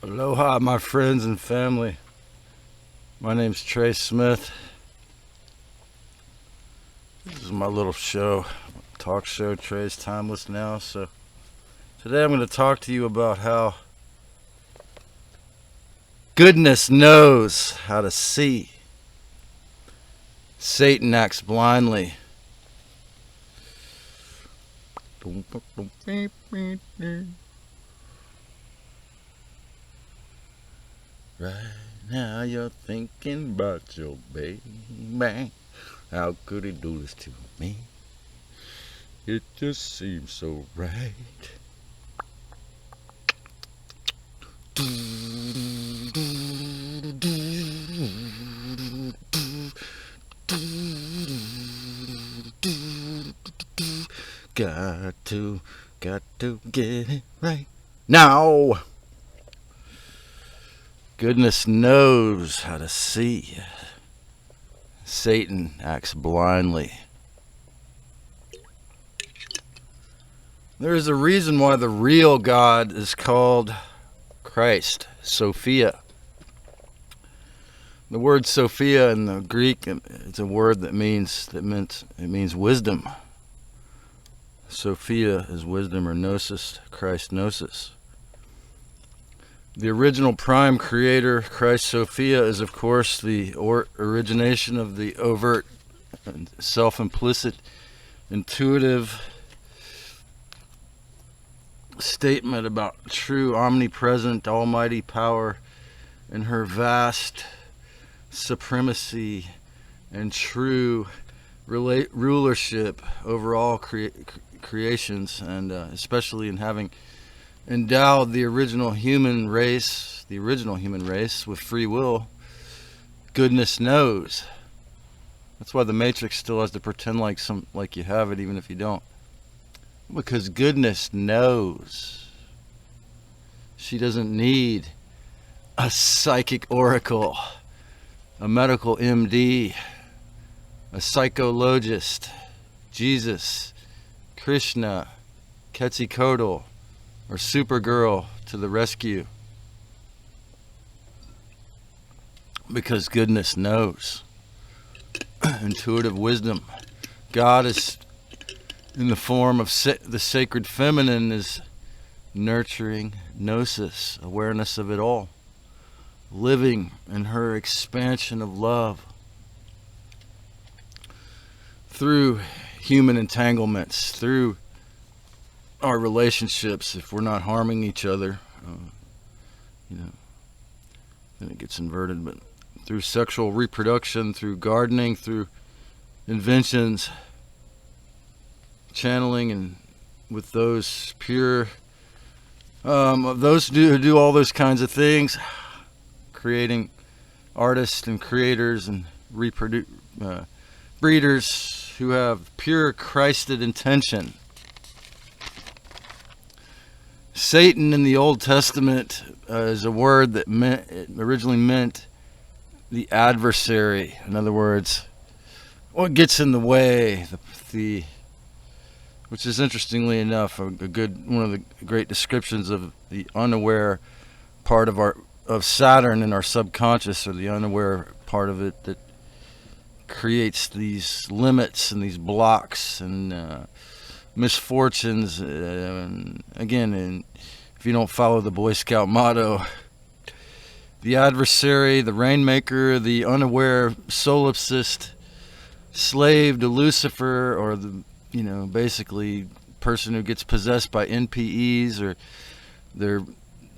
Aloha, my friends and family. My name's Trey Smith. This is my little show, talk show. Trey's Timeless Now. So today I'm going to talk to you about how goodness knows how to see. Satan acts blindly. Right now you're thinking about your baby. How could he do this to me? It just seems so right. Got to get it right now. Goodness knows how to see. Satan acts blindly. There is a reason why the real God is called Christ Sophia. The word Sophia in the Greek is a word that means wisdom. Sophia is wisdom, or gnosis, Christ gnosis. The original prime creator, Christ Sophia, is of course the origination of the overt, self-implicit, intuitive statement about true, omnipresent, almighty power and her vast supremacy and true rulership over all creations, and especially in having endowed the original human race with free will. Goodness knows. That's why the Matrix still has to pretend like you have it, even if you don't. Because goodness knows. She doesn't need a psychic oracle, a medical MD, a psychologist, Jesus, Krishna, Quetzalcoatl, or Supergirl to the rescue. Because goodness knows. Intuitive wisdom. God is in the form of the sacred feminine, is nurturing gnosis, awareness of it all. Living in her expansion of love. Through human entanglements, through our relationships, if we're not harming each other, then it gets inverted, but through sexual reproduction, through gardening, through inventions, channeling, and with those pure, those who do all those kinds of things, creating artists and creators and breeders who have pure Christed intention. Satan in the Old Testament is a word that originally meant the adversary. In other words, what gets in the way, which is interestingly enough one of the great descriptions of the unaware part of Saturn in our subconscious, or the unaware part of it that creates these limits and these blocks and misfortunes. Again, if you don't follow the Boy Scout motto, the adversary, the rainmaker, the unaware solipsist, slave to Lucifer, or basically person who gets possessed by NPEs or their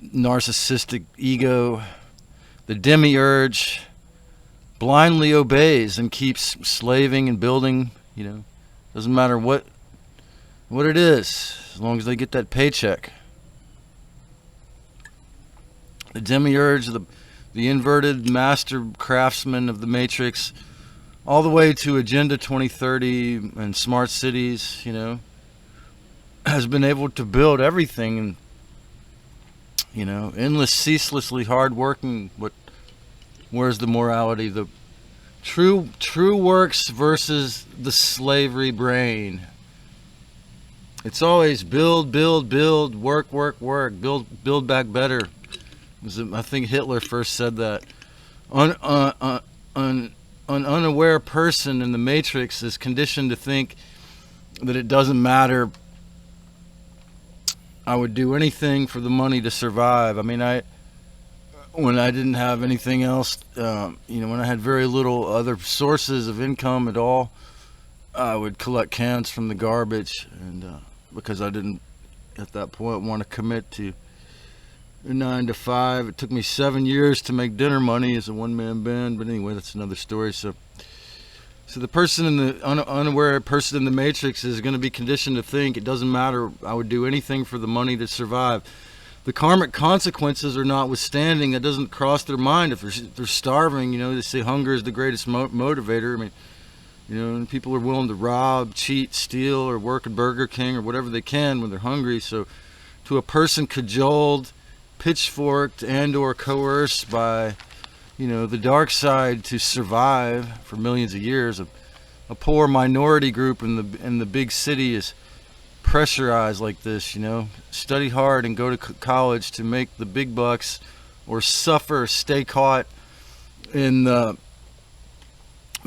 narcissistic ego, the demiurge, blindly obeys and keeps slaving and building. Doesn't matter what it is, as long as they get that paycheck. The demiurge, the inverted master craftsman of the Matrix, all the way to Agenda 2030 and smart cities, has been able to build everything, and endless, ceaselessly hard-working. But where's the morality? The true works versus the slavery brain. It's always build, work, build back better. I think Hitler first said that. An unaware person in the Matrix is conditioned to think that it doesn't matter. I would do anything for the money to survive. I mean, when I didn't have anything else, when I had very little other sources of income at all, I would collect cans from the garbage, and because I didn't at that point want to commit to a 9 to 5. It took me 7 years to make dinner money as a one-man band, but anyway, that's another story. So the person in the unaware person in the Matrix is going to be conditioned to think it doesn't matter. I would do anything for the money to survive. The karmic consequences are notwithstanding. That doesn't cross their mind. If they're starving, they say hunger is the greatest motivator. I mean, and people are willing to rob, cheat, steal, or work at Burger King or whatever they can when they're hungry. So to a person cajoled, pitchforked, and or coerced by the dark side to survive for millions of years, a poor minority group in the big city is pressurized like this. Study hard and go to college to make the big bucks, or suffer, stay caught in the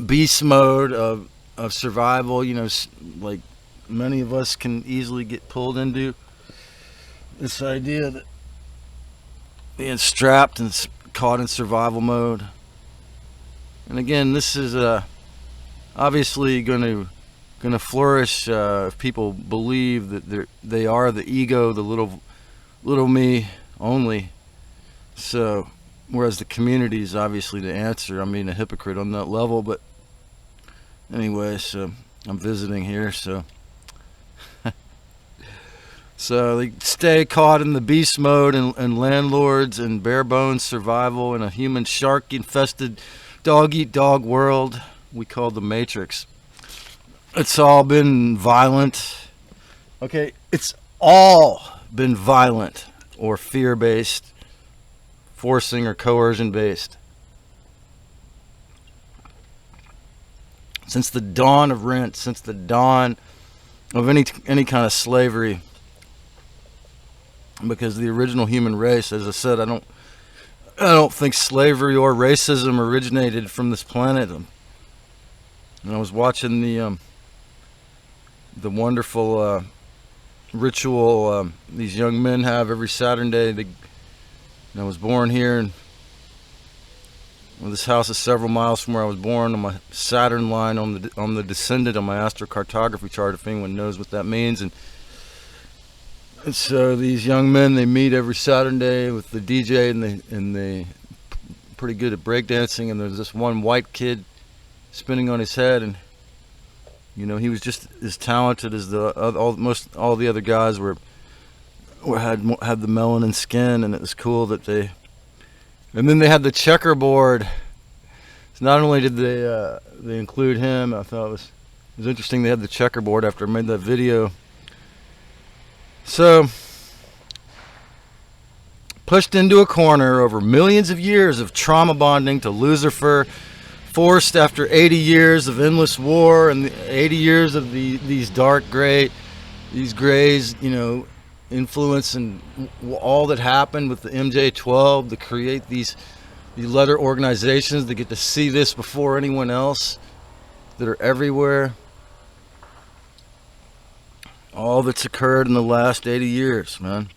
beast mode of survival. Like many of us can easily get pulled into this idea that being strapped and caught in survival mode. And again, this is obviously going to flourish if people believe that they are the ego, the little me only. So whereas the community is obviously the answer. I'm being a hypocrite on that level, but anyway, so I'm visiting here, so they stay caught in the beast mode and landlords and bare bones survival in a human shark infested dog eat dog world we call the Matrix. It's all been violent. Okay, it's all been violent or fear based, forcing or coercion based. Since the dawn of rent, since the dawn of any kind of slavery. Because the original human race, as I said, I don't think slavery or racism originated from this planet. And I was watching the wonderful ritual these young men have every Saturday. I was born here, and this house is several miles from where I was born, on my Saturn line on the descendant on my astrocartography chart, if anyone knows what that means. And so these young men, they meet every Saturday with the DJ, and they pretty good at breakdancing. And there's this one white kid spinning on his head, and he was just as talented as all the other guys had the melanin skin, and it was cool that they. And then they had the checkerboard. So not only did they include him, I thought it was interesting. They had the checkerboard after I made that video. So, pushed into a corner over millions of years of trauma bonding to Lucifer, forced after 80 years of endless war and 80 years of these grays, influence and all that happened with the MJ-12 to create these letter organizations that get to see this before anyone else, that are everywhere. All that's occurred in the last 80 years, man.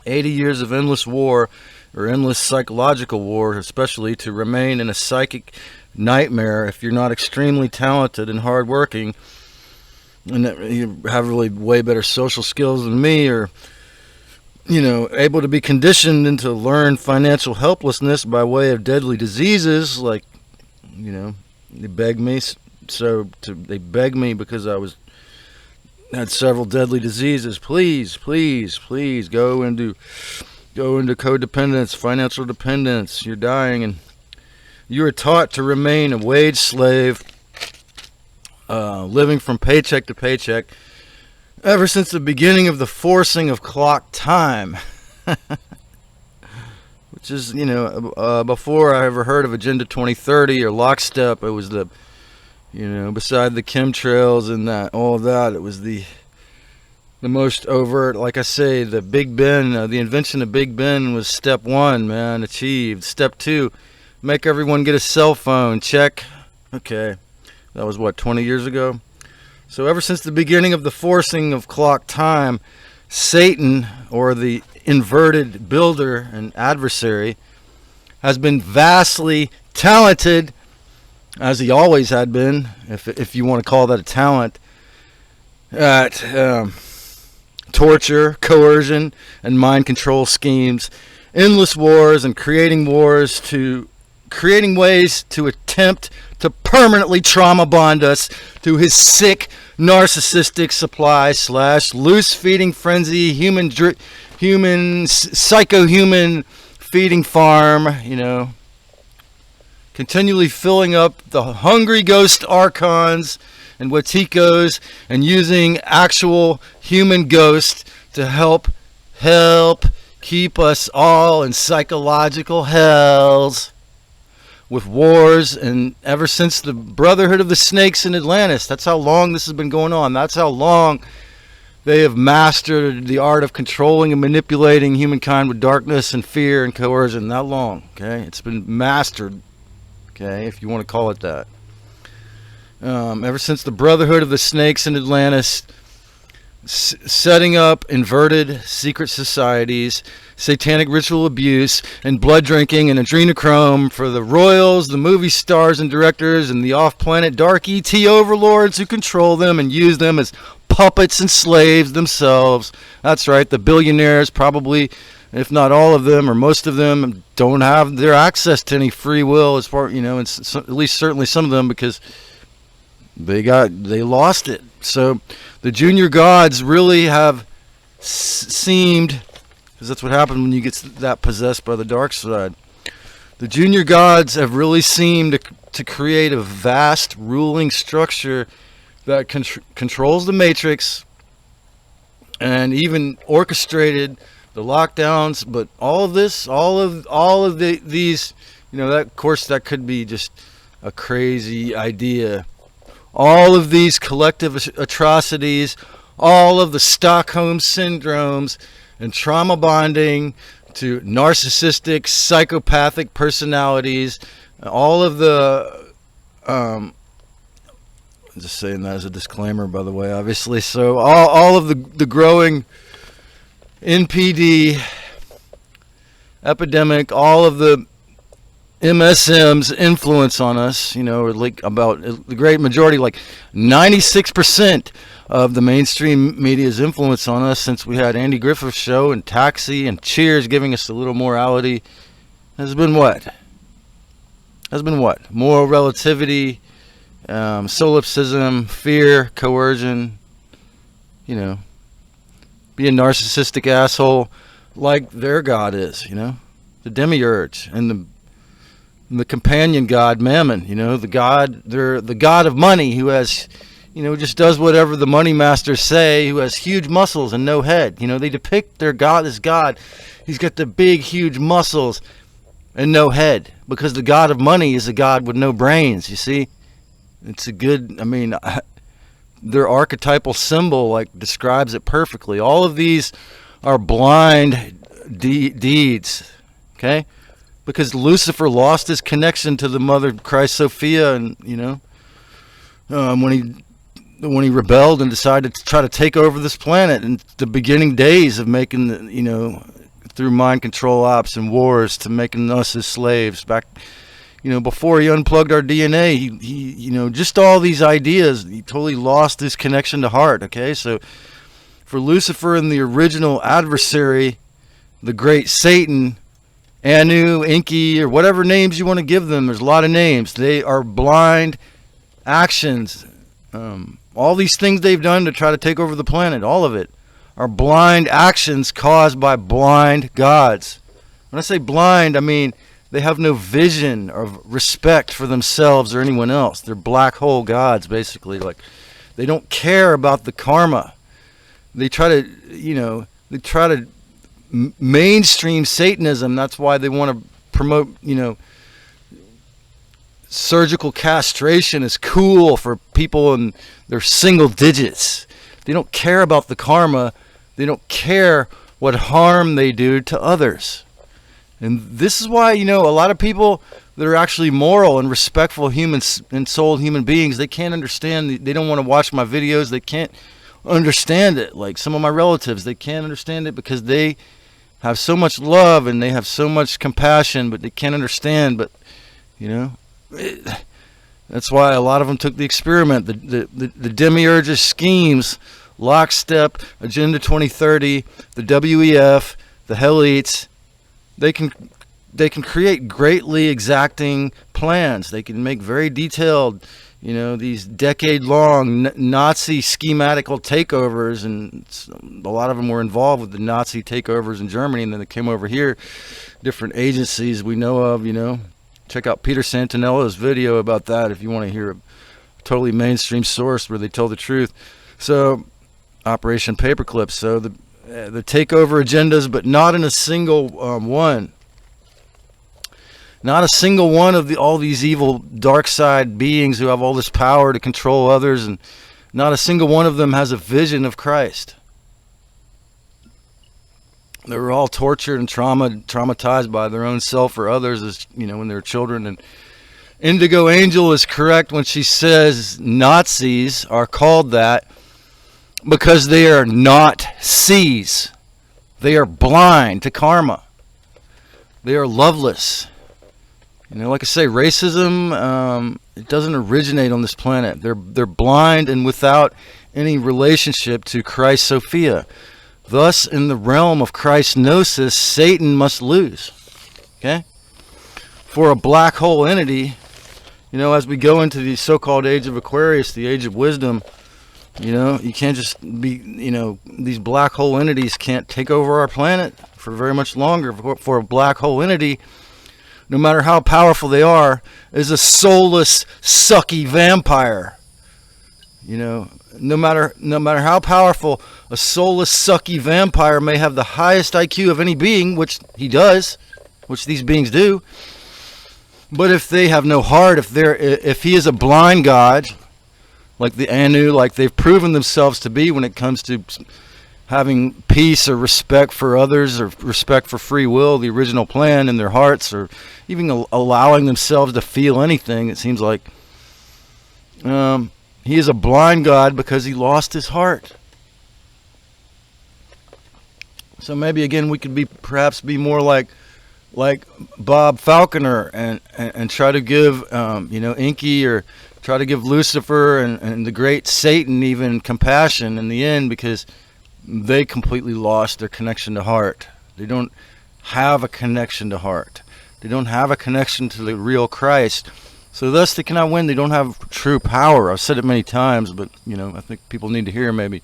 80 years of endless war, or endless psychological war, especially, to remain in a psychic nightmare if you're not extremely talented and hardworking, and that you have really way better social skills than me, or able to be conditioned into learned financial helplessness by way of deadly diseases, like they begged me because I had several deadly diseases. Please go into codependence, financial dependence. You're dying, and you are taught to remain a wage slave, living from paycheck to paycheck ever since the beginning of the forcing of clock time. Which is, before I ever heard of Agenda 2030 or Lockstep, it was beside the chemtrails and all of that, it was the the most overt. Like I say, the Big Ben, the invention of Big Ben was step one, man, achieved. Step two, make everyone get a cell phone. Check. Okay, that was what, 20 years ago? So ever since the beginning of the forcing of clock time, Satan, or the inverted builder and adversary, has been vastly talented, as he always had been, if you want to call that a talent, at torture, coercion, and mind control schemes, endless wars, and creating ways to attempt to permanently trauma bond us to his sick, narcissistic supply / loose feeding frenzy, psycho-human feeding farm, continually filling up the hungry ghost archons and watikos, and using actual human ghosts to help keep us all in psychological hells with wars. And ever since the Brotherhood of the Snakes in Atlantis, that's how long this has been going on. That's how long they have mastered the art of controlling and manipulating humankind with darkness and fear and coercion. That long, okay? It's been mastered, okay, if you want to call it that. Ever since the Brotherhood of the Snakes in Atlantis, setting up inverted secret societies, satanic ritual abuse, and blood drinking and adrenochrome for the royals, the movie stars and directors, and the off-planet dark ET overlords who control them and use them as puppets and slaves themselves. That's right, the billionaires, probably, if not all of them or most of them, don't have their access to any free will, as far, and at least certainly some of them, because they lost it. So the junior gods really have seemed, because that's what happens when you get that possessed by the dark side. The junior gods have really seemed to create a vast ruling structure that controls the matrix, and even orchestrated the lockdowns. But all of this, all of these, that, of course, that could be just a crazy idea. All of these collective atrocities, all of the Stockholm syndromes and trauma bonding to narcissistic, psychopathic personalities, all of the, I'm just saying that as a disclaimer, by the way, obviously. So all of the growing NPD epidemic, all of the MSM's influence on us, like about the great majority, like 96% of the mainstream media's influence on us since we had Andy Griffith's show and Taxi and Cheers giving us a little morality has been what? Moral relativity, solipsism, fear, coercion, be a narcissistic asshole like their god is, the demiurge, and the companion god Mammon, the god of money, who has, just does whatever the money masters say, who has huge muscles and no head. They depict their god as God. He's got the big, huge muscles and no head, because the god of money is a god with no brains, you see. It's a good, their archetypal symbol, describes it perfectly. All of these are blind deeds, okay? Because Lucifer lost his connection to the mother, Christ Sophia, and when he rebelled and decided to try to take over this planet, in the beginning days of making through mind control ops and wars, to making us his slaves back, before he unplugged our DNA, he just all these ideas, he totally lost his connection to heart. Okay, so for Lucifer and the original adversary, the great Satan, Anu, Enki, or whatever names you want to give them, there's a lot of names. They are blind actions. All these things they've done to try to take over the planet, all of it, are blind actions caused by blind gods. When I say blind, I mean they have no vision or respect for themselves or anyone else. They're black hole gods, basically. They don't care about the karma. They try to mainstream Satanism. That's why they want to promote, surgical castration is cool for people in their single digits. They don't care about the karma. They don't care what harm they do to others. And this is why, a lot of people that are actually moral and respectful humans and soul human beings, they can't understand. They don't want to watch my videos. They can't understand it. Like some of my relatives, they can't understand it because they have so much love and they have so much compassion, but they can't understand. But, that's why a lot of them took the experiment. The demiurge's schemes, Lockstep, Agenda 2030, the WEF, the Hellites, they can create greatly exacting plans. They can make very detailed, these decade-long Nazi schematical takeovers, and a lot of them were involved with the Nazi takeovers in Germany, and then they came over here, different agencies we know of, Check out Peter Santinella's video about that if you want to hear a totally mainstream source where they tell the truth. So, Operation Paperclip. So the takeover agendas, but not in a single one. Not a single one of all these evil dark side beings who have all this power to control others, and not a single one of them has a vision of Christ. They were all tortured and traumatized by their own self or others, as when they were children. And Indigo Angel is correct when she says Nazis are called that because they are not sees. They are blind to karma. They are loveless. Like I say, racism, it doesn't originate on this planet. They're blind and without any relationship to Christ Sophia. Thus, in the realm of Christ Gnosis, Satan must lose. Okay? For a black hole entity, as we go into the so-called age of Aquarius, the age of wisdom, you can't just be, these black hole entities can't take over our planet for very much longer. For a black hole entity, no matter how powerful they are, is a soulless, sucky vampire. No matter how powerful a soulless, sucky vampire may have the highest IQ of any being, which he does, which these beings do. But if they have no heart, if he is a blind god, like the Anu, like they've proven themselves to be when it comes to having peace or respect for others or respect for free will, the original plan in their hearts, or even allowing themselves to feel anything, it seems like he is a blind god because he lost his heart. So maybe again we could perhaps be more like Bob Falconer and try to give Inky, or try to give Lucifer and the great Satan even compassion in the end, because they completely lost their connection to heart. They don't have a connection to heart. They don't have a connection to the real Christ. So thus they cannot win. They don't have true power. I've said it many times, but I think people need to hear maybe.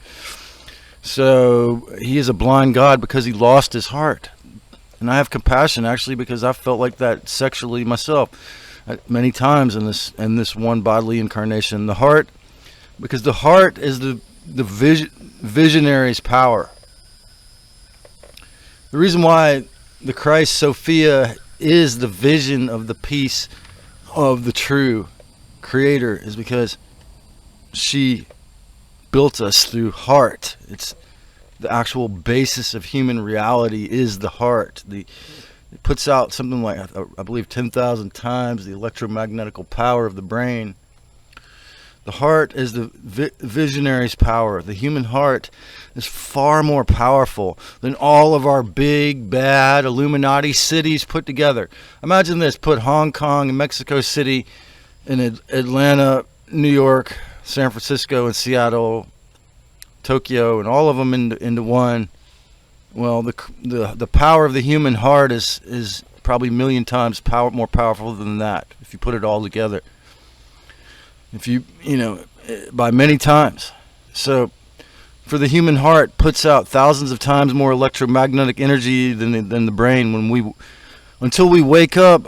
So he is a blind god because he lost his heart. And I have compassion actually because I felt like that sexually myself many times in this one bodily incarnation. The heart, because the heart is the visionary's power. The reason why the Christ Sophia is the vision of the peace of the true Creator is because she built us through heart. It's the actual basis of human reality is the heart. It puts out something like, I believe, 10,000 times the electromagnetical power of the brain. The heart is the visionary's power. The human heart is far more powerful than all of our big, bad Illuminati cities put together. Imagine this, put Hong Kong and Mexico City and Atlanta, New York, San Francisco and Seattle, Tokyo, and all of them into one. Well, the power of the human heart is probably a million times more powerful than that if you put it all together. If by many times. So, for the human heart puts out thousands of times more electromagnetic energy than the brain. Until we wake up,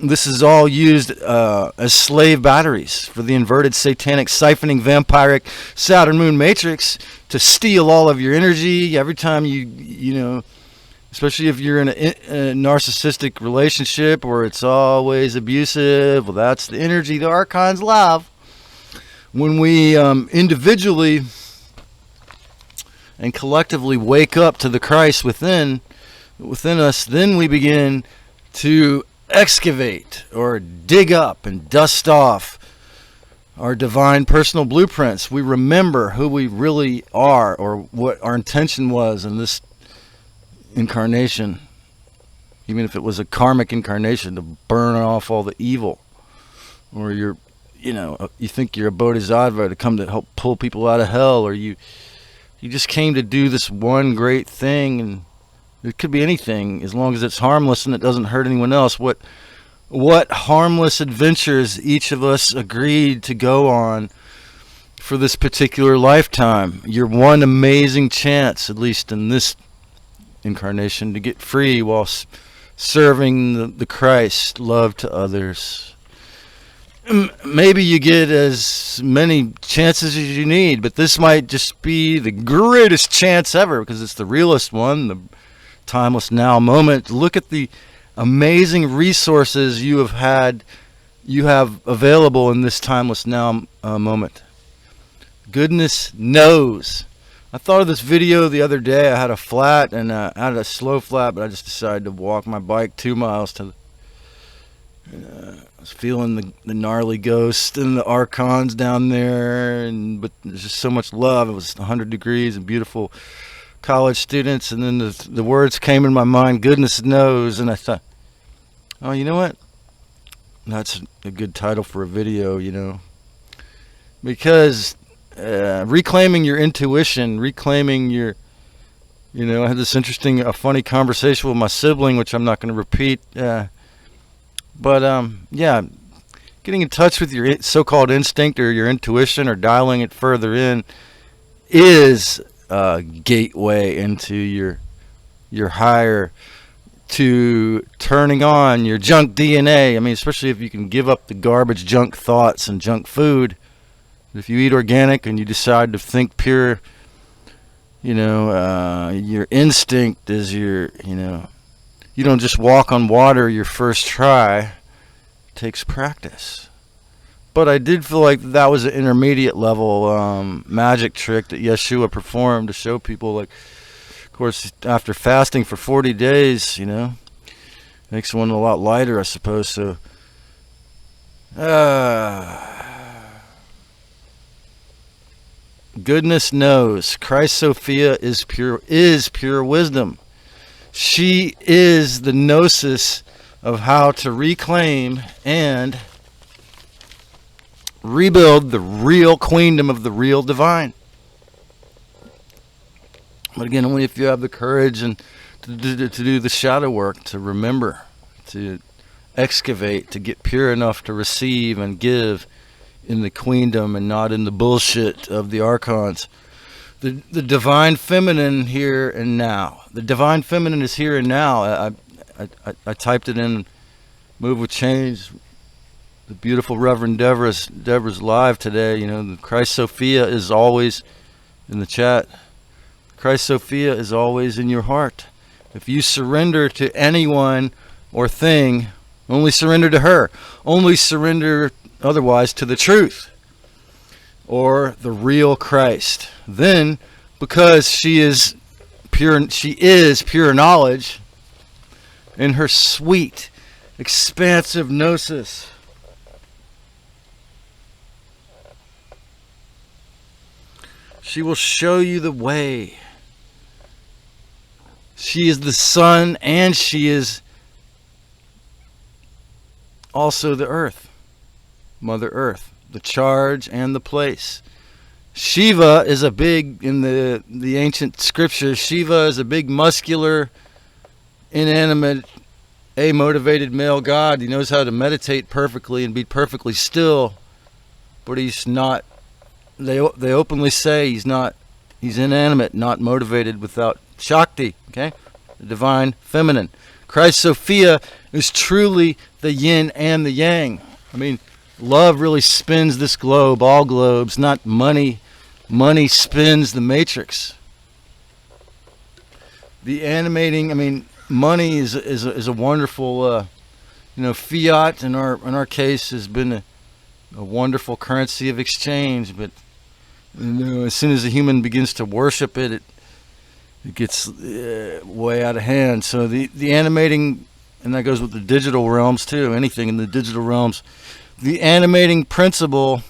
this is all used as slave batteries for the inverted, satanic, siphoning, vampiric Saturn Moon matrix to steal all of your energy every time you especially if you're in a narcissistic relationship where it's always abusive. Well, that's the energy the archons love. When we individually and collectively wake up to the Christ within us, then we begin to excavate or dig up and dust off our divine personal blueprints. We remember who we really are, or what our intention was in this incarnation, even if it was a karmic incarnation, to burn off all the evil. Or you think you're a bodhisattva to come to help pull people out of hell, or you just came to do this one great thing, and it could be anything as long as it's harmless and it doesn't hurt anyone else. What harmless adventures each of us agreed to go on for this particular lifetime. Your one amazing chance, at least in this incarnation, to get free while serving the Christ, love to others. Maybe you get as many chances as you need, but this might just be the greatest chance ever, because it's the realest one, the timeless now moment. Look at the amazing resources you have available in this timeless now moment. Goodness knows. I thought of this video the other day. I had a flat, and I had a slow flat, but I just decided to walk my bike 2 miles to I was feeling the gnarly ghost and the archons down there, but there's just so much love. It was 100 degrees and beautiful college students, and then the words came in my mind, goodness knows, and I thought, oh, you know what? That's a good title for a video, because reclaiming your intuition, reclaiming your, I had this a funny conversation with my sibling, which I'm not going to repeat, but getting in touch with your so-called instinct or your intuition, or dialing it further in, is a gateway into your higher, to turning on your junk DNA. I mean, especially if you can give up the garbage junk thoughts and junk food. If you eat organic and you decide to think pure, your instinct is you don't just walk on water your first try. It takes practice. But I did feel like that was an intermediate level magic trick that Yeshua performed to show people, like, of course, after fasting for 40 days, makes one a lot lighter, I suppose. So, goodness knows, Christ Sophia is pure wisdom. She is the gnosis of how to reclaim and rebuild the real queendom of the real divine. But again, only if you have the courage and to do the shadow work, to remember, to excavate, to get pure enough to receive and give in the queendom and not in the bullshit of the archons. The divine feminine here and now. The divine feminine is here and now. I typed it in Move with Change. The beautiful Reverend Deborah's live today. The Christ Sophia is always in the chat. Christ Sophia is always in your heart. If you surrender to anyone or thing, only surrender to her. Only surrender otherwise to the truth or the real Christ. Then, because she is pure knowledge in her sweet, expansive gnosis, she will show you the way. She is the sun, and she is also the earth, Mother Earth, the charge and the place. Shiva is a big, in the ancient scriptures, Shiva is a big, muscular, inanimate, amotivated male god. He knows how to meditate perfectly and be perfectly still, but he's not, they openly say he's inanimate, not motivated, without Shakti, okay? The divine feminine. Christ Sophia is truly the yin and the yang. I mean, love really spins this globe, all globes, not money. Money spins the matrix. The animating, money is a wonderful, fiat in our case has been a wonderful currency of exchange, but as soon as a human begins to worship it, it gets way out of hand. So the animating, and that goes with the digital realms too, anything in the digital realms, the animating principle,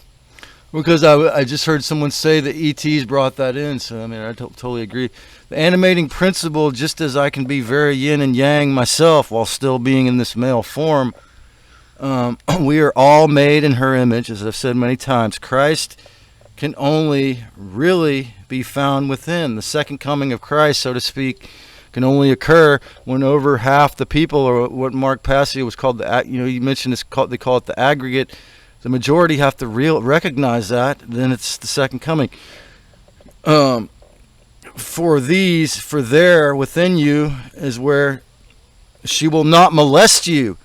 because I just heard someone say that ETs brought that in, so I mean I totally agree. The animating principle, just as I can be very yin and yang myself while still being in this male form, we are all made in her image, as I've said many times. Christ can only really be found within. The second coming of Christ, so to speak, can only occur when over half the people, or what Mark Passio was called you mentioned they call it the aggregate. The majority have to recognize that. Then it's the second coming. For there within you is where she will not molest you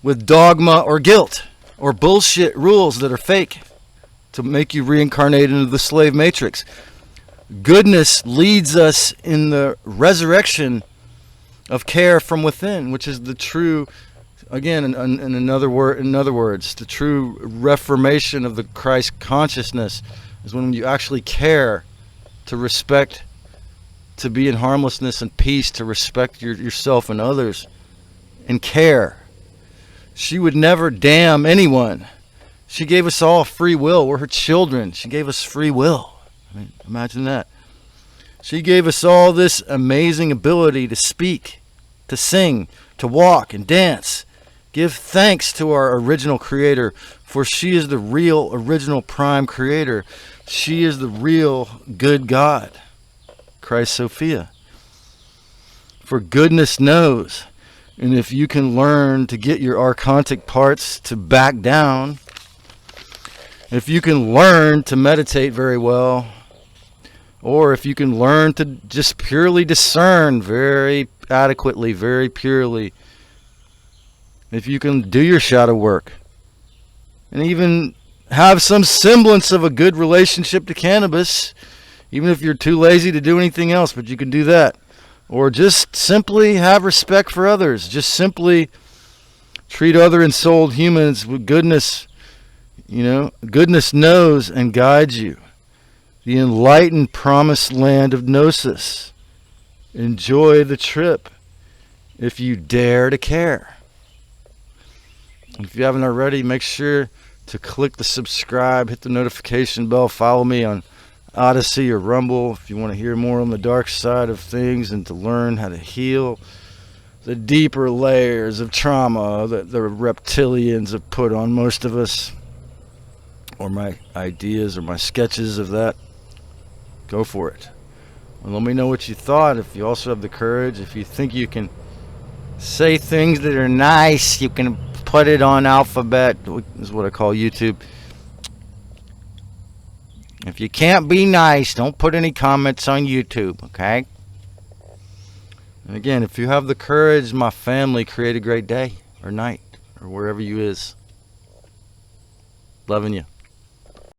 with dogma or guilt or bullshit rules that are fake to make you reincarnate into the slave matrix. Goodness leads us in the resurrection of care from within, which is the true, again, in other words, the true reformation of the Christ consciousness is when you actually care to respect, to be in harmlessness and peace, to respect yourself and others, and care. She would never damn anyone. She gave us all free will. We're her children. She gave us free will. I mean, imagine that. She gave us all this amazing ability to speak, to sing, to walk and dance. Give thanks to our original creator, for she is the real original prime creator. She is the real good God, Christ Sophia. For goodness knows, and if you can learn to get your archontic parts to back down, if you can learn to meditate very well, or if you can learn to just purely discern very adequately, very purely, if you can do your shadow work, and even have some semblance of a good relationship to cannabis, even if you're too lazy to do anything else, but you can do that. Or just simply have respect for others. Just simply treat other ensouled humans with goodness. Goodness knows and guides you. The enlightened promised land of gnosis. Enjoy the trip if you dare to care. If you haven't already, make sure to click the subscribe, hit the notification bell, follow me on Odyssey or Rumble if you want to hear more on the dark side of things and to learn how to heal the deeper layers of trauma that the reptilians have put on most of us, or my ideas or my sketches of that. Go for it. And let me know what you thought. If you also have the courage, if you think you can say things that are nice, you can put it on alphabet, is what I call YouTube. If you can't be nice, don't put any comments on YouTube, okay? And again, if you have the courage, my family, create a great day or night or wherever you is. Loving you.